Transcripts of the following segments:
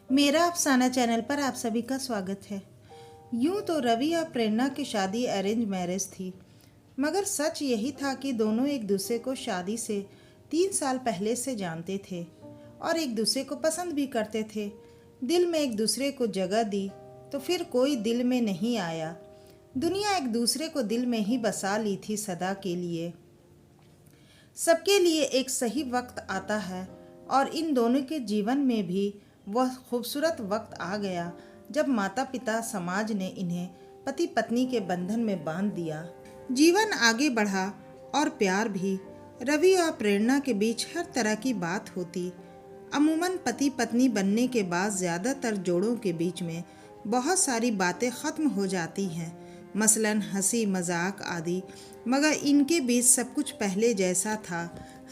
मेरा अफसाना चैनल पर आप सभी का स्वागत है। यूं तो रवि और प्रेरणा की शादी अरेंज मैरिज थी, मगर सच यही था कि दोनों एक दूसरे को शादी से 3 साल पहले से जानते थे और एक दूसरे को पसंद भी करते थे। दिल में एक दूसरे को जगह दी तो फिर कोई दिल में नहीं आया। दुनिया एक दूसरे को दिल में ही बसा ली थी सदा के लिए। सबके लिए एक सही वक्त आता है और इन दोनों के जीवन में भी वह खूबसूरत वक्त आ गया जब माता पिता समाज ने इन्हें पति पत्नी के बंधन में बांध दिया। जीवन आगे बढ़ा और प्यार भी। रवि और प्रेरणा के बीच हर तरह की बात होती। अमूमन पति पत्नी बनने के बाद ज़्यादातर जोड़ों के बीच में बहुत सारी बातें ख़त्म हो जाती हैं, मसलन हंसी मजाक आदि। मगर इनके बीच सब कुछ पहले जैसा था।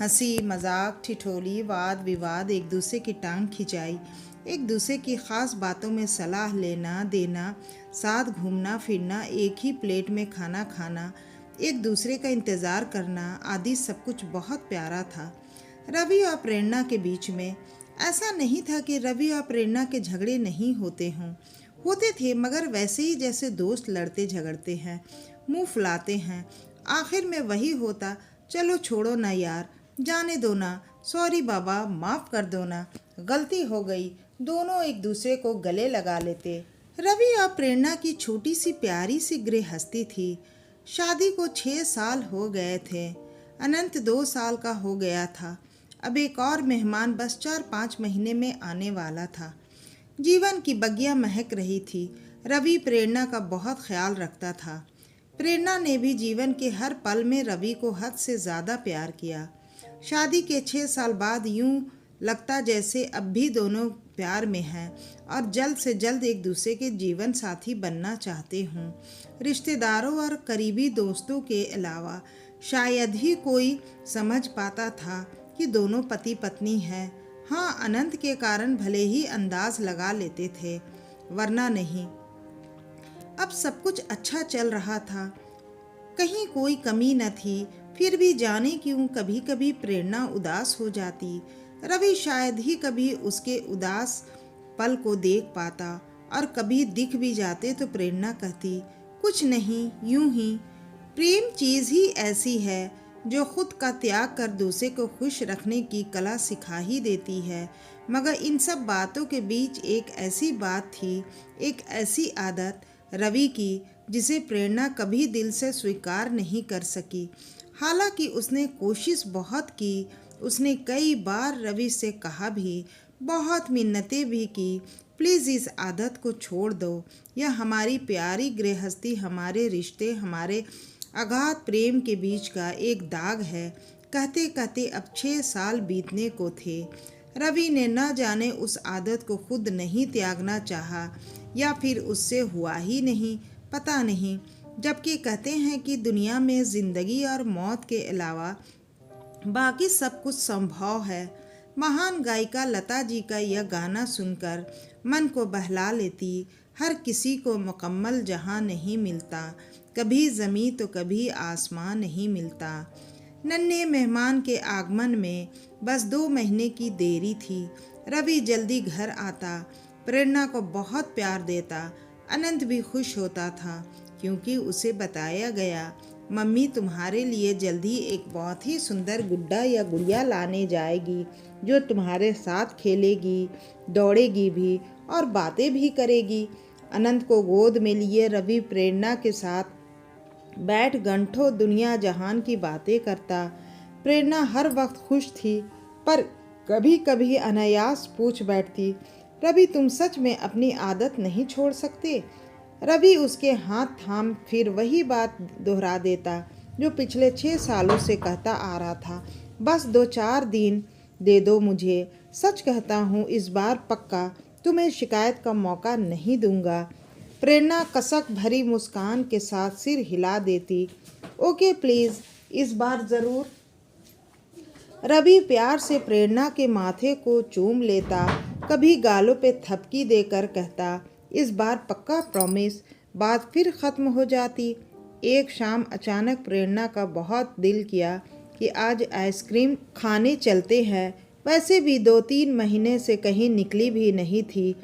हंसी मजाक, ठिठोली, वाद विवाद, एक दूसरे की टांग खिंचाई, एक दूसरे की ख़ास बातों में सलाह लेना देना, साथ घूमना फिरना, एक ही प्लेट में खाना खाना, एक दूसरे का इंतज़ार करना आदि सब कुछ बहुत प्यारा था। रवि और प्रेरणा के बीच में ऐसा नहीं था कि रवि और प्रेरणा के झगड़े नहीं होते हों। होते थे, मगर वैसे ही जैसे दोस्त लड़ते झगड़ते हैं, मुंह फुलाते हैं। आखिर में वही होता, चलो छोड़ो ना यार, जाने दो ना, सॉरी बाबा, माफ़ कर दो ना, गलती हो गई। दोनों एक दूसरे को गले लगा लेते। रवि और प्रेरणा की छोटी सी प्यारी सी गृहस्थी थी। शादी को 6 साल हो गए थे। अनंत 2 साल का हो गया था। अब एक और मेहमान बस 4-5 महीने में आने वाला था। जीवन की बगिया महक रही थी। रवि प्रेरणा का बहुत ख्याल रखता था। प्रेरणा ने भी जीवन के हर पल में रवि को हद से ज़्यादा प्यार किया। शादी के 6 साल बाद यूं लगता जैसे अब भी दोनों प्यार में हैं और जल्द से जल्द एक दूसरे के जीवन साथी बनना चाहते हों। रिश्तेदारों और करीबी दोस्तों के अलावा शायद ही कोई समझ पाता था कि दोनों पति पत्नी हैं। हाँ, अनंत के कारण भले ही अंदाज लगा लेते थे, वरना नहीं। अब सब कुछ अच्छा चल रहा था, कहीं कोई कमी न थी। फिर भी जाने क्यों कभी कभी प्रेरणा उदास हो जाती। रवि शायद ही कभी उसके उदास पल को देख पाता, और कभी दिख भी जाते तो प्रेरणा कहती, कुछ नहीं, यूं ही। प्रेम चीज़ ही ऐसी है जो खुद का त्याग कर दूसरे को खुश रखने की कला सिखा ही देती है। मगर इन सब बातों के बीच एक ऐसी बात थी, एक ऐसी आदत रवि की, जिसे प्रेरणा कभी दिल से स्वीकार नहीं कर सकी। हालांकि उसने कोशिश बहुत की। उसने कई बार रवि से कहा भी, बहुत मिन्नतें भी की, प्लीज़ इस आदत को छोड़ दो। यह हमारी प्यारी गृहस्थी, हमारे रिश्ते, हमारे अगाध प्रेम के बीच का एक दाग है। कहते कहते अब 6 साल बीतने को थे। रवि ने न जाने उस आदत को खुद नहीं त्यागना चाहा या फिर उससे हुआ ही नहीं, पता नहीं। जबकि कहते हैं कि दुनिया में ज़िंदगी और मौत के अलावा बाकी सब कुछ संभव है। महान गायिका लता जी का यह गाना सुनकर मन को बहला लेती। हर किसी को मुकम्मल जहां नहीं मिलता, कभी ज़मीं तो कभी आसमां नहीं मिलता। नन्हे मेहमान के आगमन में बस 2 महीने की देरी थी। रवि जल्दी घर आता, प्रेरणा को बहुत प्यार देता। अनंत भी खुश होता था, क्योंकि उसे बताया गया, मम्मी तुम्हारे लिए जल्दी एक बहुत ही सुंदर गुड्डा या गुड़िया लाने जाएगी, जो तुम्हारे साथ खेलेगी, दौड़ेगी भी और बातें भी करेगी। अनंत को गोद में लिए रवि प्रेरणा के साथ बैठ घंटों दुनिया जहान की बातें करता। प्रेरणा हर वक्त खुश थी, पर कभी कभी अनायास पूछ बैठती, रवि तुम सच में अपनी आदत नहीं छोड़ सकते? रवि उसके हाथ थाम फिर वही बात दोहरा देता जो पिछले 6 सालों से कहता आ रहा था, बस 2-4 दिन दे दो मुझे। सच कहता हूँ, इस बार पक्का तुम्हें शिकायत का मौका नहीं दूंगा। प्रेरणा कसक भरी मुस्कान के साथ सिर हिला देती, ओके प्लीज़, इस बार ज़रूर। रवि प्यार से प्रेरणा के माथे को चूम लेता, कभी गालों पे थपकी देकर कहता, इस बार पक्का प्रॉमिस। बात फिर ख़त्म हो जाती। एक शाम अचानक प्रेरणा का बहुत दिल किया कि आज आइसक्रीम खाने चलते हैं। वैसे भी 2-3 महीने से कहीं निकली भी नहीं थी।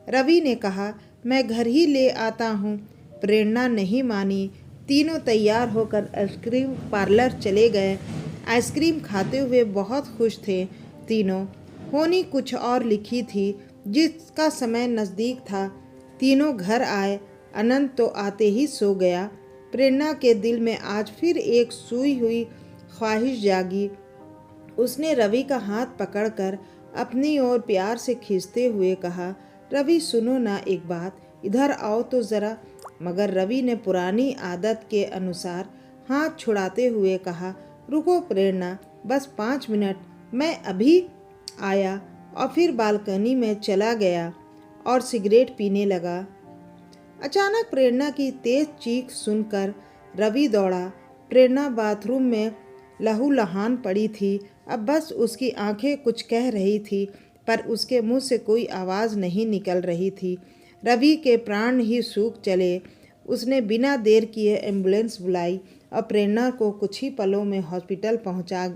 रवि ने कहा, मैं घर ही ले आता हूँ। प्रेरणा नहीं मानी। तीनों तैयार होकर आइसक्रीम पार्लर चले गए। आइसक्रीम खाते हुए बहुत खुश थे तीनों। होनी कुछ और लिखी थी। जिसका समय नज़दीक था, तीनों घर आए। अनंत तो आते ही सो गया। प्रेरणा के दिल में आज फिर एक सूई हुई ख्वाहिश जागी। उसने रवि का हाथ पकड़कर अपनी ओर प्यार से खींचते हुए कहा, रवि सुनो ना एक बात, इधर आओ तो ज़रा। मगर रवि ने पुरानी आदत के अनुसार हाथ छुड़ाते हुए कहा, रुको प्रेरणा, बस 5 मिनट, मैं अभी आया। और फिर बालकनी में चला गया और सिगरेट पीने लगा। अचानक प्रेरणा की तेज चीख सुनकर रवि दौड़ा। प्रेरणा बाथरूम में लहूलुहान पड़ी थी। अब बस उसकी आंखें कुछ कह रही थी, पर उसके मुंह से कोई आवाज़ नहीं निकल रही थी। रवि के प्राण ही सूख चले। उसने बिना देर किए एम्बुलेंस बुलाई और प्रेरणा को कुछ ही पलों में हॉस्पिटल पहुंचा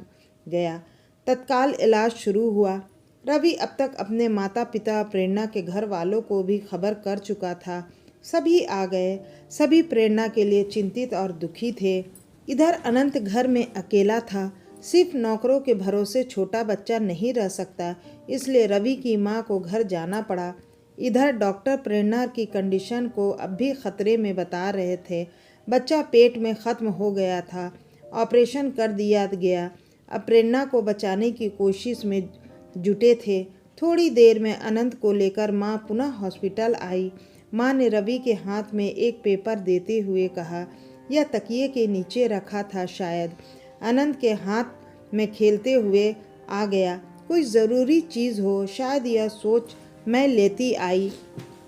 गया। तत्काल इलाज शुरू हुआ। रवि अब तक अपने माता पिता, प्रेरणा के घर वालों को भी खबर कर चुका था। सभी आ गए। सभी प्रेरणा के लिए चिंतित और दुखी थे। इधर अनंत घर में अकेला था। सिर्फ नौकरों के भरोसे छोटा बच्चा नहीं रह सकता, इसलिए रवि की मां को घर जाना पड़ा। इधर डॉक्टर प्रेरणा की कंडीशन को अब भी खतरे में बता रहे थे। बच्चा पेट में ख़त्म हो गया था। ऑपरेशन कर दिया गया। अब प्रेरणा को बचाने की कोशिश में जुटे थे। थोड़ी देर में अनंत को लेकर मां पुनः हॉस्पिटल आई। मां ने रवि के हाथ में एक पेपर देते हुए कहा, यह तकिए के नीचे रखा था शायद। अनंत के हाथ में खेलते हुए आ गया। कोई ज़रूरी चीज़ हो, शायद यह सोच मैं लेती आई।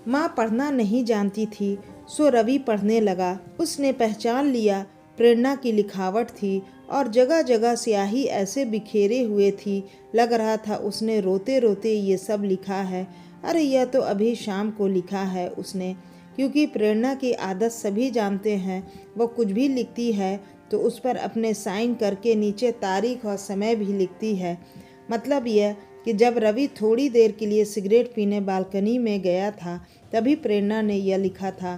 माँ पढ़ना नहीं जानती थी, सो रवि पढ़ने लगा। उसने पहचान लिया प्रेरणा की लिखावट थी और जगह जगह स्याही ऐसे बिखेरे हुए थी, लग रहा था उसने रोते रोते ये सब लिखा है। अरे यह तो अभी शाम को लिखा है उसने, क्योंकि प्रेरणा की आदत सभी जानते हैं। वो कुछ भी लिखती है तो उस पर अपने साइन करके नीचे तारीख और समय भी लिखती है। मतलब यह कि जब रवि थोड़ी देर के लिए सिगरेट पीने बालकनी में गया था, तभी प्रेरणा ने यह लिखा था।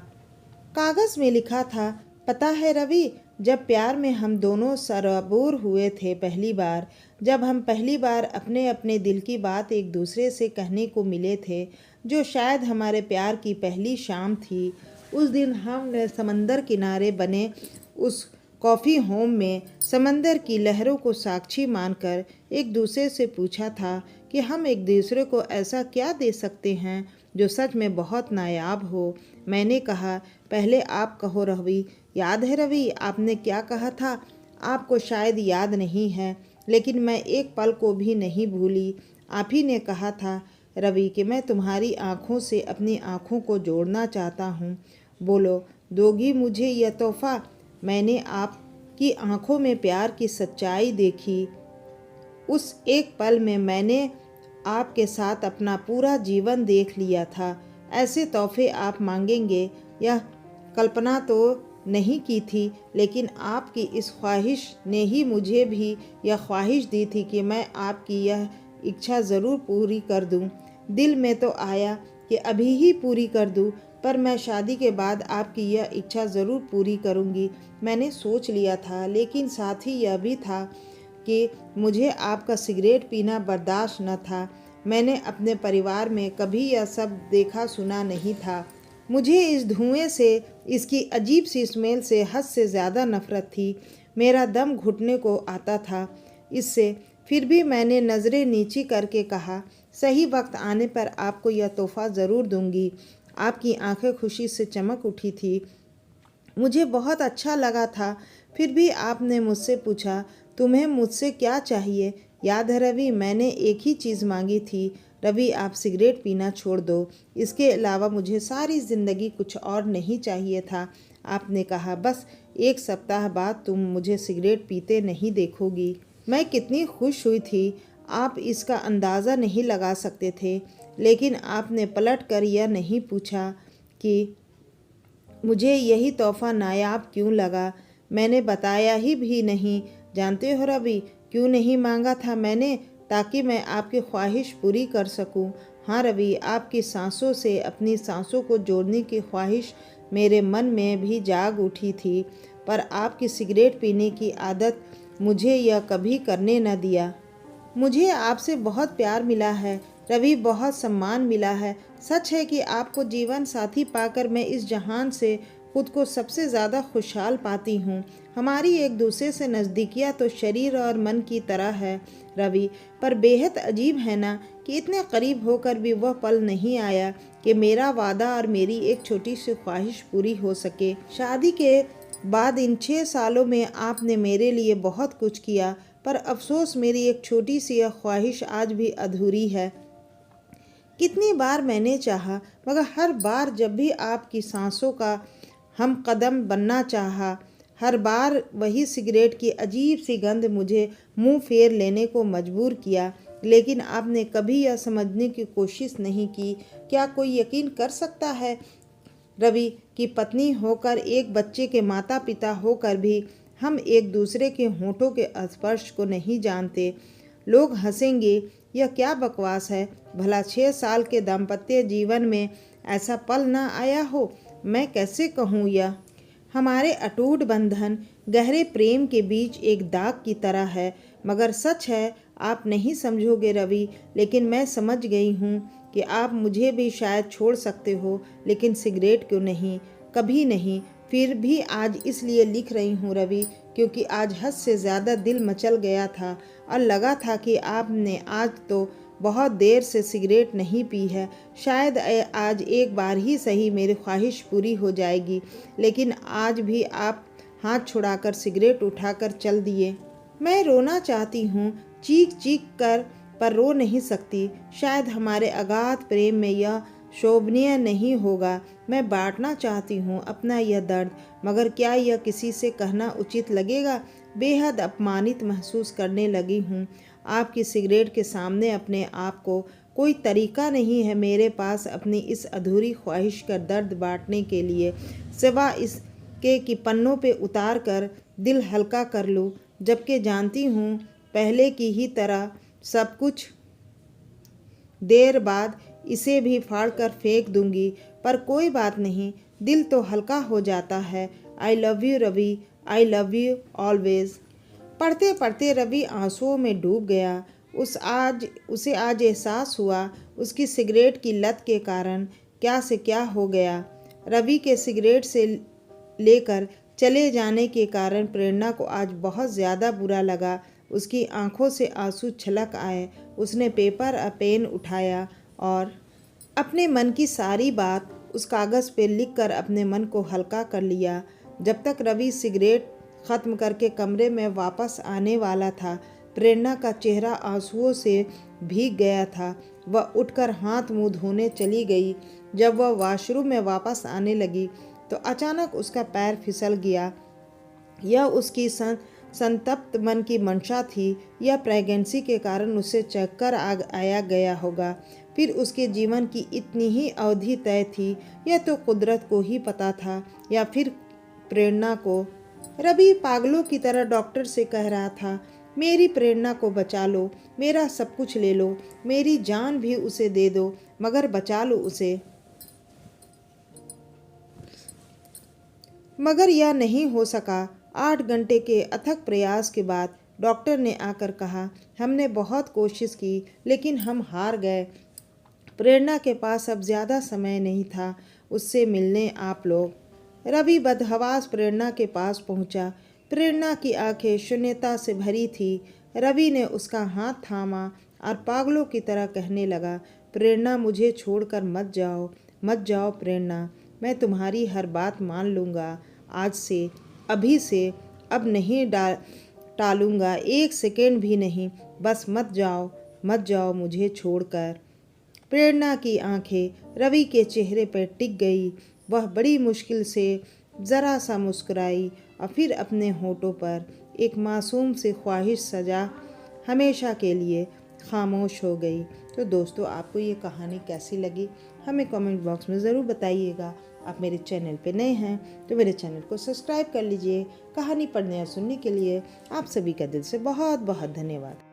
कागज़ में लिखा था, पता है रवि, जब प्यार में हम दोनों सराबोर हुए थे पहली बार, जब हम पहली बार अपने अपने दिल की बात एक दूसरे से कहने को मिले थे, जो शायद हमारे प्यार की पहली शाम थी, उस दिन हमने समंदर किनारे बने उस कॉफ़ी होम में समंदर की लहरों को साक्षी मानकर एक दूसरे से पूछा था कि हम एक दूसरे को ऐसा क्या दे सकते हैं जो सच में बहुत नायाब हो। मैंने कहा, पहले आप कहो रवि। याद है रवि, आपने क्या कहा था? आपको शायद याद नहीं है, लेकिन मैं एक पल को भी नहीं भूली। आप ही ने कहा था रवि कि मैं तुम्हारी आँखों से अपनी आँखों को जोड़ना चाहता हूँ। बोलो, दोगी मुझे यह तोहफ़ा? मैंने आपकी आँखों में प्यार की सच्चाई देखी। उस एक पल में मैंने आपके साथ अपना पूरा जीवन देख लिया था। ऐसे तोहफे आप मांगेंगे, यह कल्पना तो नहीं की थी, लेकिन आपकी इस ख्वाहिश ने ही मुझे भी यह ख्वाहिश दी थी कि मैं आपकी यह इच्छा ज़रूर पूरी कर दूं। दिल में तो आया कि अभी ही पूरी कर दूं, पर मैं शादी के बाद आपकी यह इच्छा ज़रूर पूरी करूंगी। मैंने सोच लिया था, लेकिन साथ ही यह भी था कि मुझे आपका सिगरेट पीना बर्दाश्त न था। मैंने अपने परिवार में कभी यह सब देखा सुना नहीं था। मुझे इस धुएं से, इसकी अजीब सी स्मेल से हद से ज़्यादा नफ़रत थी। मेरा दम घुटने को आता था इससे। फिर भी मैंने नज़रें नीची करके कहा, सही वक्त आने पर आपको यह तोहफ़ा ज़रूर दूंगी। आपकी आंखें खुशी से चमक उठी थी। मुझे बहुत अच्छा लगा था। फिर भी आपने मुझसे पूछा, तुम्हें मुझसे क्या चाहिए? याद है रवि, मैंने एक ही चीज़ मांगी थी, रवि आप सिगरेट पीना छोड़ दो। इसके अलावा मुझे सारी ज़िंदगी कुछ और नहीं चाहिए था। आपने कहा, बस 1 सप्ताह बाद तुम मुझे सिगरेट पीते नहीं देखोगी। मैं कितनी खुश हुई थी, आप इसका अंदाज़ा नहीं लगा सकते थे। लेकिन आपने पलट कर यह नहीं पूछा कि मुझे यही तोहफ़ा नायाब क्यों लगा। मैंने बताया ही भी नहीं। जानते हो रवि, क्यों नहीं मांगा था मैंने? ताकि मैं आपकी ख्वाहिश पूरी कर सकूं। हाँ रवि, आपकी सांसों से अपनी सांसों को जोड़ने की ख्वाहिश मेरे मन में भी जाग उठी थी, पर आपकी सिगरेट पीने की आदत मुझे यह कभी करने न दिया। मुझे आपसे बहुत प्यार मिला है रवि, बहुत सम्मान मिला है। सच है कि आपको जीवन साथी पाकर मैं इस जहान से खुद को सबसे ज़्यादा खुशहाल पाती हूँ। हमारी एक दूसरे से नज़दीकियाँ तो शरीर और मन की तरह है रवि, पर बेहद अजीब है ना कि इतने करीब होकर भी वह पल नहीं आया कि मेरा वादा और मेरी एक छोटी सी ख्वाहिश पूरी हो सके। शादी के बाद इन 6 सालों में आपने मेरे लिए बहुत कुछ किया, पर अफसोस मेरी एक छोटी सी यह ख्वाहिश आज भी अधूरी है। कितनी बार मैंने चाहा, मगर हर बार जब भी आपकी सांसों का हम कदम बनना चाहा, हर बार वही सिगरेट की अजीब सी गंध मुझे मुंह फेर लेने को मजबूर किया। लेकिन आपने कभी यह समझने की कोशिश नहीं की। क्या कोई यकीन कर सकता है रवि की पत्नी होकर, एक बच्चे के माता पिता होकर भी हम एक दूसरे के होठों के स्पर्श को नहीं जानते? लोग हंसेंगे, यह क्या बकवास है। भला 6 साल के दाम्पत्य जीवन में ऐसा पल ना आया हो? मैं कैसे कहूँ यह? हमारे अटूट बंधन गहरे प्रेम के बीच एक दाग की तरह है। मगर सच है, आप नहीं समझोगे रवि, लेकिन मैं समझ गई हूँ कि आप मुझे भी शायद छोड़ सकते हो, लेकिन सिगरेट क्यों नहीं, कभी नहीं। फिर भी आज इसलिए लिख रही हूँ रवि, क्योंकि आज हद से ज़्यादा दिल मचल गया था और लगा था कि आपने आज तो बहुत देर से सिगरेट नहीं पी है। शायद आज एक बार ही सही मेरी ख्वाहिश पूरी हो जाएगी। लेकिन आज भी आप हाथ छुड़ाकर सिगरेट उठाकर चल दिए। मैं रोना चाहती हूँ, चीख चीख कर, पर रो नहीं सकती। शायद हमारे अगाध प्रेम में यह शोभनीय नहीं होगा। मैं बांटना चाहती हूँ अपना यह दर्द, मगर क्या यह किसी से कहना उचित लगेगा? बेहद अपमानित महसूस करने लगी हूँ आपकी सिगरेट के सामने अपने आप को। कोई तरीका नहीं है मेरे पास अपनी इस अधूरी ख्वाहिश का दर्द बांटने के लिए, सिवा इसके कि पन्नों पे उतार कर दिल हल्का कर लूँ। जबकि जानती हूँ पहले की ही तरह सब कुछ देर बाद इसे भी फाड़ कर फेंक दूंगी, पर कोई बात नहीं, दिल तो हल्का हो जाता है। I love you Ravi, I love you always. पढ़ते पढ़ते रवि आंसुओं में डूब गया। उसे आज एहसास हुआ उसकी सिगरेट की लत के कारण क्या से क्या हो गया। रवि के सिगरेट से लेकर चले जाने के कारण प्रेरणा को आज बहुत ज़्यादा बुरा लगा। उसकी आंखों से आंसू छलक आए। उसने पेपर और पेन उठाया और अपने मन की सारी बात उस कागज़ पे लिखकर अपने मन को हल्का कर लिया। जब तक रवि सिगरेट ख़त्म करके कमरे में वापस आने वाला था, प्रेरणा का चेहरा आंसुओं से भीग गया था। वह उठकर हाथ मुंह धोने चली गई। जब वह वॉशरूम में वापस आने लगी तो अचानक उसका पैर फिसल गया। यह उसकी संतप्त मन की मंशा थी, या प्रेगनेंसी के कारण उसे चक्कर आया गया होगा। फिर उसके जीवन की इतनी ही अवधि तय थी, यह तो कुदरत को ही पता था, या फिर प्रेरणा को। रवि पागलों की तरह डॉक्टर से कह रहा था, मेरी प्रेरणा को बचा लो, मेरा सब कुछ ले लो, मेरी जान भी उसे दे दो, मगर बचा लो उसे। मगर यह नहीं हो सका। 8 घंटे के अथक प्रयास के बाद डॉक्टर ने आकर कहा, हमने बहुत कोशिश की, लेकिन हम हार गए। प्रेरणा के पास अब ज़्यादा समय नहीं था उससे मिलने आप लोग। रवि बदहवास प्रेरणा के पास पहुंचा। प्रेरणा की आंखें शून्यता से भरी थी। रवि ने उसका हाथ थामा और पागलों की तरह कहने लगा, प्रेरणा मुझे छोड़कर मत जाओ, मत जाओ प्रेरणा, मैं तुम्हारी हर बात मान लूँगा। आज से, अभी से, अब नहीं टालूँगा, 1 सेकेंड भी नहीं, बस मत जाओ, मत जाओ मुझे छोड़कर। प्रेरणा की आंखें रवि के चेहरे पर टिक गई। वह बड़ी मुश्किल से ज़रा सा मुस्कुराई और फिर अपने होठों पर एक मासूम सी ख्वाहिश सजा हमेशा के लिए खामोश हो गई। तो दोस्तों, आपको ये कहानी कैसी लगी हमें कमेंट बॉक्स में ज़रूर बताइएगा। आप मेरे चैनल पे नए हैं तो मेरे चैनल को सब्सक्राइब कर लीजिए। कहानी पढ़ने या सुनने के लिए आप सभी का दिल से बहुत बहुत धन्यवाद।